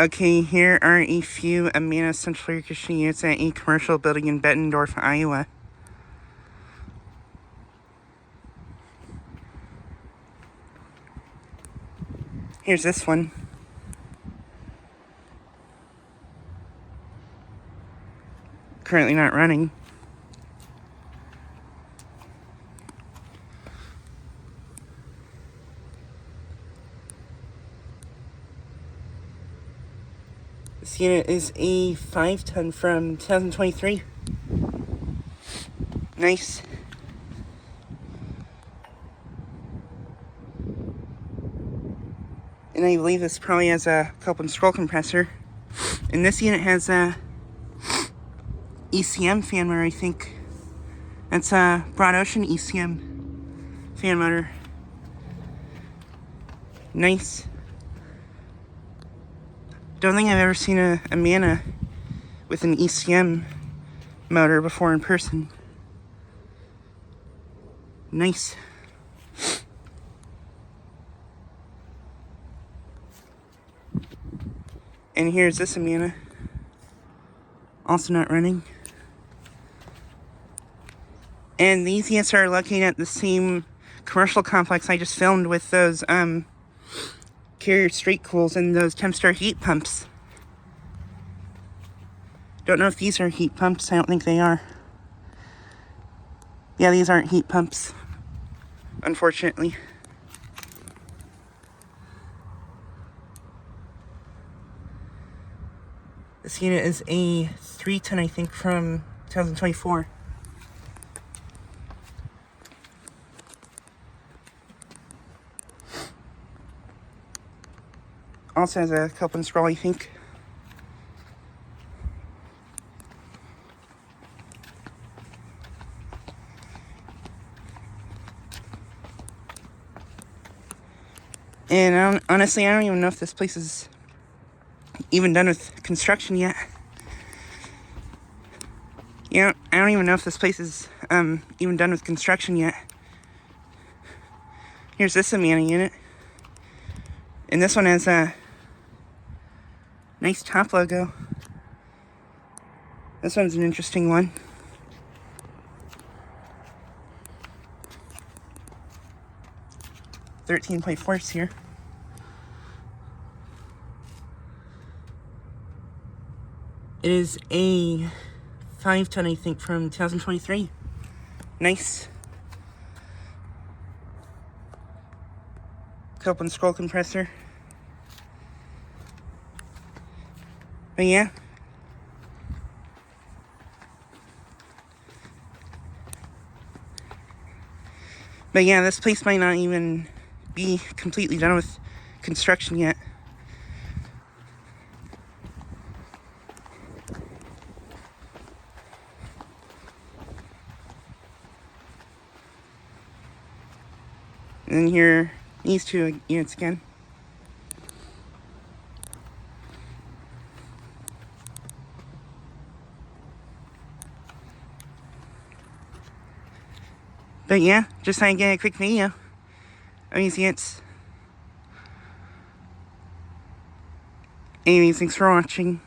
Okay, here are a few Amana central air conditioning units at a commercial building in Bettendorf, Iowa. Here's this one. Currently not running. This unit is a 5-ton from 2023. Nice. And I believe this probably has a Copeland scroll compressor. And this unit has a ECM fan motor, I think. That's a Broad Ocean ECM fan motor. Nice. Don't think I've ever seen a Amana with an ECM motor before in person. Nice. And here's this Amana. Also not running. And these units are located at the same commercial complex I just filmed with those Carrier straight cools and those Tempstar heat pumps. Don't know if these are heat pumps. I don't think they are. Yeah, these aren't heat pumps, unfortunately. This unit is a 3-ton, I think, from 2024. Also has a Copeland scroll, I think. And honestly, I don't even know if this place is even done with construction yet. Yeah, I don't even know if this place is even done with construction yet. Here's this Amana unit. And this one has a nice top logo. This one's an interesting one. .4 here. It is a 5-ton, I think, from 2023. Nice. Copeland scroll compressor. But yeah. But yeah, this place might not even be completely done with construction yet. And then here, these two units again. But yeah, just trying to get a quick video of these units. Anyways, thanks for watching.